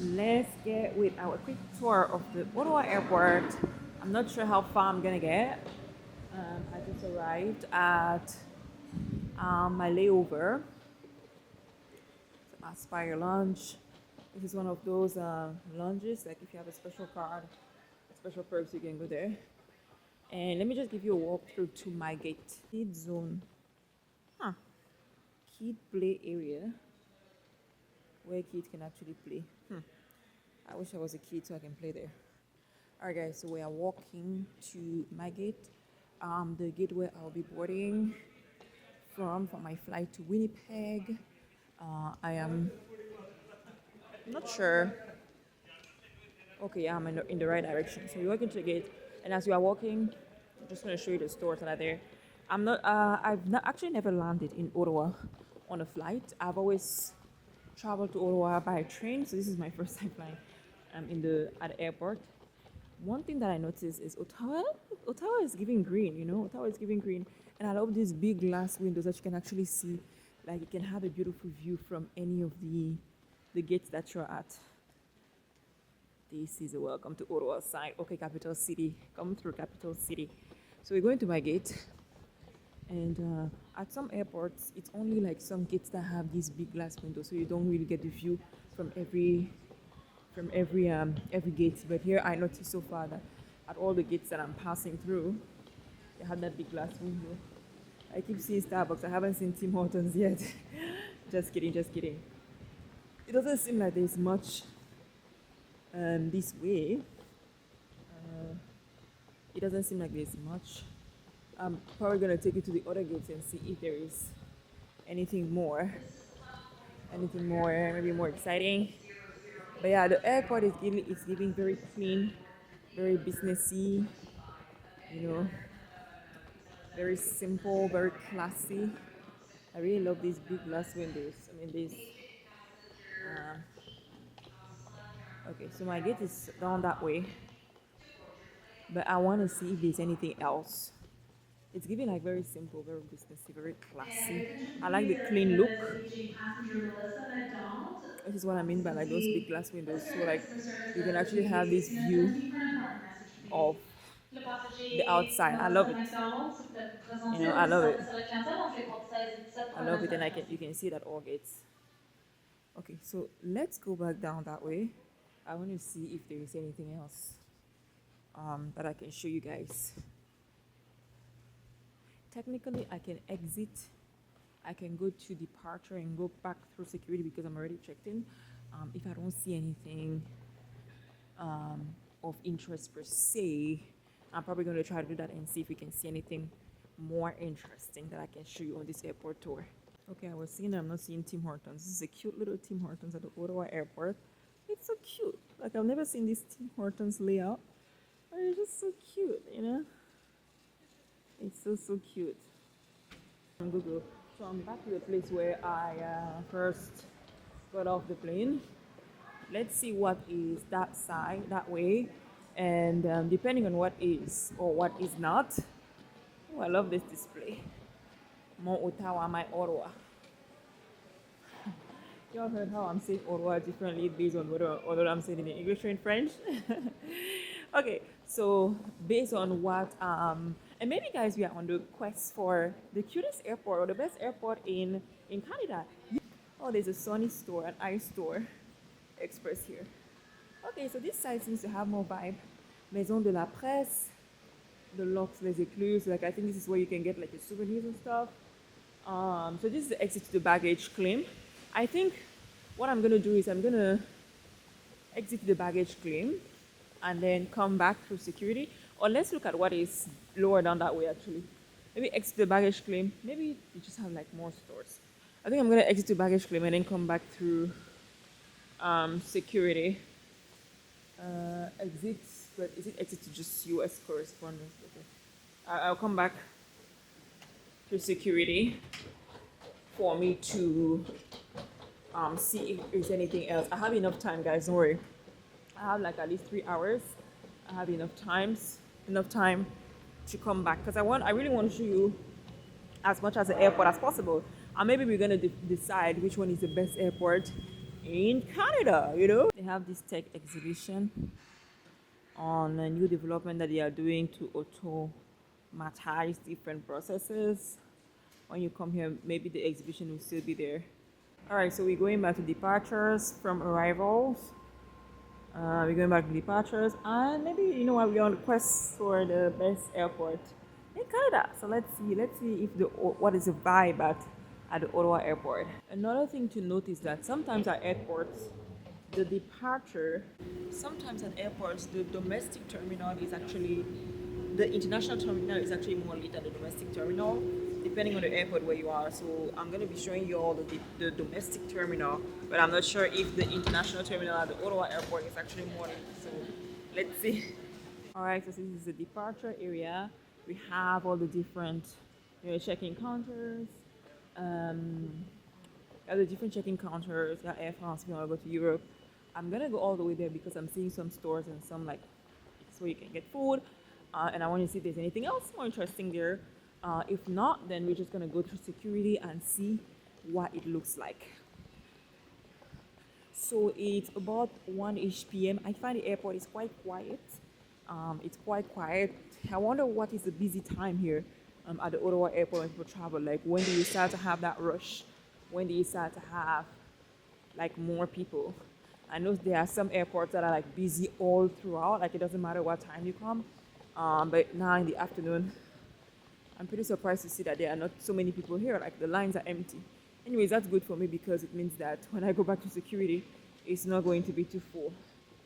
Let's get with our quick tour of the Ottawa airport. I'm not sure how far I'm gonna get. I just arrived at my layover. So Aspire Lounge. This is one of those lounges, like if you have a special card, special perks, you can go there. And let me just give you a walkthrough to my gate. Kid zone. Huh. Kid play area where kids can actually play. I wish I was a kid so I can play there. Alright guys, so we are walking to my gate. The gate where I'll be boarding from for my flight to Winnipeg. I am not sure. Okay, yeah, I'm in the right direction. So you're walking to the gate, and as you are walking, I'm just gonna show you the stores that are there. I've not actually never landed in Ottawa on a flight. I've always traveled to Ottawa by train, so this is my first time flying at the airport. One thing that I noticed is Ottawa is giving green, Ottawa is giving green. And I love these big glass windows that you can actually see. Like you can have a beautiful view from any of the gates that you're at. This is a welcome to Ottawa sign. Okay, capital city. Come through capital city. So we're going to my gate. And at some airports, it's only like some gates that have these big glass windows, so you don't really get the view from every gate. But here I noticed so far that at all the gates that I'm passing through, they have that big glass window. I keep seeing Starbucks. I haven't seen Tim Hortons yet. Just kidding, just kidding. It doesn't seem like there's much this way. It doesn't seem like there's much. I'm probably gonna take you to the other gates and see if there is anything more, maybe more exciting. But yeah, the airport is giving very clean, very businessy, you know, very simple, very classy. I really love these big glass windows. I mean, these. Okay, so my gate is down that way, but I want to see if there's anything else. It's giving like very simple, very businessy, very classy. I like the clean look. This is what I mean by like those big glass windows. So like you can actually have this view of the outside. I love it. I love it. I love it, and you can see that all gates. Okay, so let's go back down that way. I want to see if there is anything else that I can show you guys. Technically, I can exit. I can go to departure and go back through security because I'm already checked in. If I don't see anything of interest per se, I'm probably going to try to do that and see if we can see anything more interesting that I can show you on this airport tour. Okay, I was seeing that I'm not seeing Tim Hortons. This is a cute little Tim Hortons at the Ottawa airport. It's so cute. Like I've never seen this Tim Hortons layout, but it's just so cute, It's so cute. On Google. So I'm back to the place where I first got off the plane. Let's see what is that side, that way, and depending on what is or what is not. Oh, I love this display. More Ottawa, my Ottawa. Y'all heard how I'm saying Ottawa differently based on whether I'm saying it in English or in French? Okay, so based on what, and maybe guys, we are on the quest for the cutest airport or the best airport in Canada. Oh, there's a Sunny store, an ice store, express here. Okay, so this side seems to have more vibe. Maison de la Presse, the Locks Les Écluses. Like I think this is where you can get like your souvenirs and stuff. So this is the exit to the baggage claim. I think what I'm gonna do is I'm gonna exit the baggage claim and then come back through security. Or let's look at what is lower down that way actually. Maybe exit the baggage claim. Maybe you just have like more stores. I think I'm gonna exit the baggage claim and then come back through security. Exit, but is it exit to just US correspondence? Okay. I'll come back through security for me to see if there's anything else. I have enough time, guys. Don't worry. I have like at least 3 hours. I have enough time to come back because I really want to show you as much as the airport as possible. And maybe we're gonna decide which one is the best airport in Canada, you know. They have this tech exhibition on a new development that they are doing to automatize different processes. When you come here, maybe the exhibition will still be there. All right, so we're going back to departures from arrivals. We're going back to departures, and maybe you know what, we're on the quest for the best airport in Canada. So let's see if what is the vibe at the Ottawa airport. Another thing to note is that sometimes at airports, the departure, sometimes at airports, the domestic terminal is actually, the international terminal is actually more late than the domestic terminal, depending on the airport where you are. So I'm going to be showing you all the domestic terminal, but I'm not sure if the international terminal at the Ottawa airport is actually more late. So let's see. All right, so this is the departure area. We have all the different check-in counters. The different check-in counters. Got Air France, we want to go to Europe. I'm gonna go all the way there because I'm seeing some stores and some like where you can get food, and I want to see if there's anything else more interesting there. If not, then we're just gonna go through security and see what it looks like. So it's about 1-ish p.m. I find the airport is quite quiet. It's quite quiet. I wonder what is the busy time here at the Ottawa airport when people travel. Like, when do you start to have that rush? When do you start to have like more people? I know there are some airports that are like busy all throughout, like it doesn't matter what time you come. But now in the afternoon, I'm pretty surprised to see that there are not so many people here, like the lines are empty. Anyways, that's good for me because it means that when I go back to security, it's not going to be too full.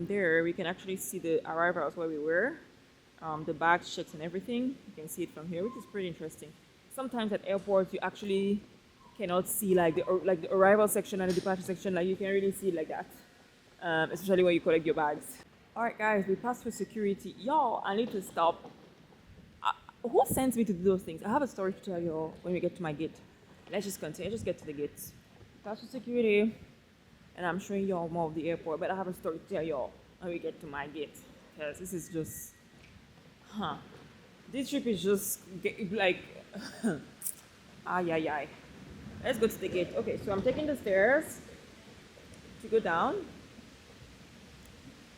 There, we can actually see the arrivals where we were, the bags, checks and everything. You can see it from here, which is pretty interesting. Sometimes at airports, you actually cannot see like the arrival section and the departure section, like you can really see it like that, especially when you collect your bags. All right, guys, we passed through security. Y'all, I need to stop. Who sends me to do those things? I have a story to tell y'all when we get to my gate. Let's just continue. Let's just get to the gates. Pass through security, and I'm showing y'all more of the airport. But I have a story to tell y'all when we get to my gate, because this is just, this trip is just like, ay. Let's go to the gate. Okay, so I'm taking the stairs to go down.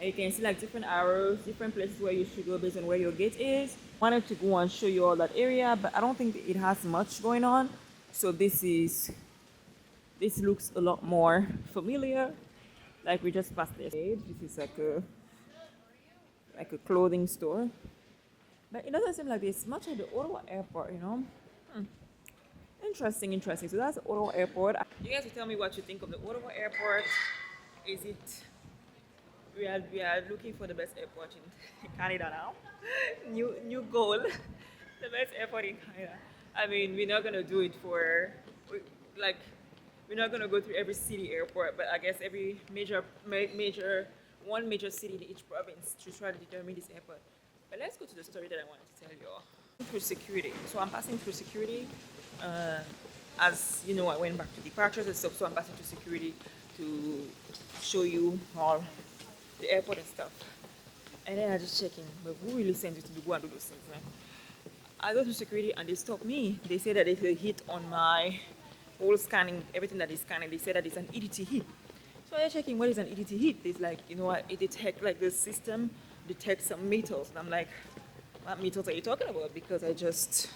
And you can see like different arrows, different places where you should go based on where your gate is. Wanted to go and show you all that area, but I don't think it has much going on. So this looks a lot more familiar. Like we just passed this. This is like a clothing store. But it doesn't seem like there's much at the Ottawa airport, you know? Interesting. So that's the Ottawa airport. You guys will tell me what you think of the Ottawa airport. Is it, we are looking for the best airport in Canada now. New goal, the best airport in Canada. I mean, we're not gonna do it we're not gonna go through every city airport, but I guess every major city in each province to try to determine this airport. But let's go to the story that I wanted to tell you all. Through security. So I'm passing through security. As you know, I went back to departures and stuff, so I'm passing through security to show you all the airport and stuff. And then I just checking, but who really sent you to go and do those things, right? I go to security and they stop me. They say that if they hit on my whole scanning, everything that is scanning, they say that it's an EDT hit. So I'm checking what is an EDT hit. It's like, you know what, it detects, like the system detects some metals. And I'm like, what metals are you talking about? Because I just,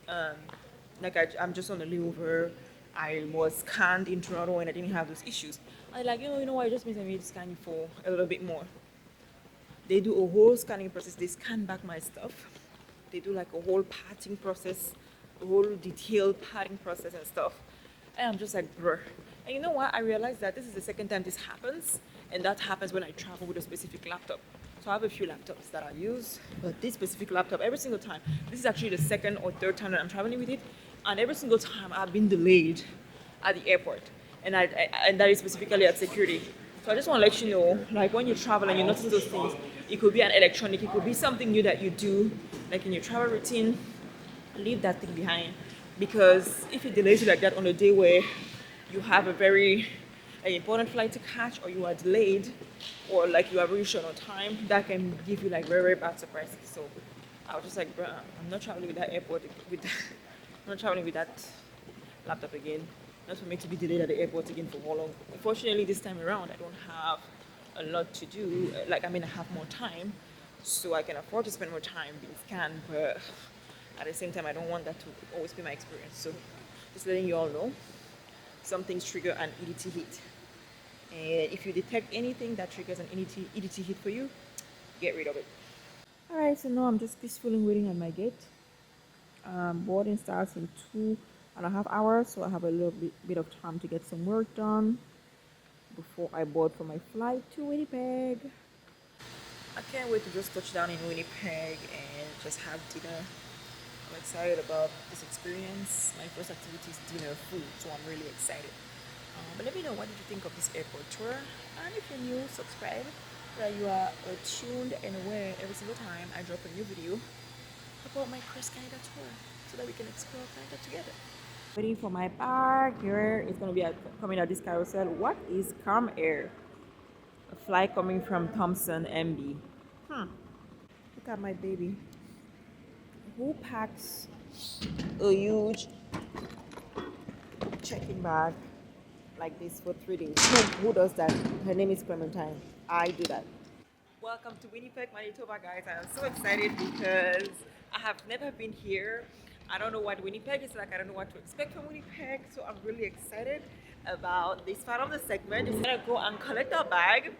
I'm just on the layover. I was scanned in Toronto and I didn't have those issues. I like, you know what, it just means I need to scan you for a little bit more. They do a whole scanning process. They scan back my stuff. They do like a whole padding process, a whole detailed padding process and stuff. And I'm just like, bruh. And you know what? I realized that this is the second time this happens. And that happens when I travel with a specific laptop. So I have a few laptops that I use. But this specific laptop, every single time, this is actually the second or third time that I'm traveling with it. And every single time I've been delayed at the airport. And that is specifically at security. So I just want to let you know, like when you travel and you notice those things, it could be an electronic, it could be something new that you do, like in your travel routine, leave that thing behind. Because if it delays you like that on a day where you have a very important flight to catch, or you are delayed, or like you are really short on time, that can give you like very, very bad surprises. So I was just like, bruh, I'm not traveling with that airport, I'm not traveling with that laptop again. not for me to be delayed at the airport again for how long. Unfortunately, this time around, I don't have a lot to do. Like, I mean, I have more time, so I can afford to spend more time being scanned, but at the same time, I don't want that to always be my experience. So, just letting you all know, some things trigger an EDT hit. And if you detect anything that triggers an EDT hit for you, get rid of it. Alright, so now I'm just peacefully waiting at my gate. Boarding starts in 2.5 hours, so I have a little bit of time to get some work done before I board for my flight to Winnipeg. I can't wait to just touch down in Winnipeg and just have dinner. I'm excited about this experience. My first activity is dinner food, so I'm really excited. But let me know, what did you think of this airport tour? And if you're new, subscribe so that you are tuned and aware every single time I drop a new video about my Cross Canada tour, so that we can explore Canada together. Waiting for my bag. Here it's going to be coming out this carousel. What is Calm Air? A flight coming from Thompson MB. Look at my baby. Who packs a huge check-in bag like this for 3 days? Who does that? Her name is Clementine. I do that. Welcome to Winnipeg, Manitoba, guys. I am so excited because I have never been here. I don't know what Winnipeg is like. I don't know what to expect from Winnipeg. So I'm really excited about this part of the segment. We're gonna go and collect our bag,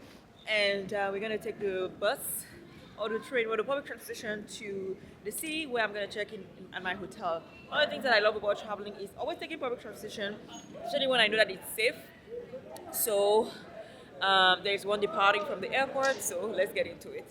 and we're gonna take the bus or the train or the public transportation to the city, where I'm gonna check in at my hotel. One of the things that I love about traveling is always taking public transportation, especially when I know that it's safe. So there's one departing from the airport, so let's get into it.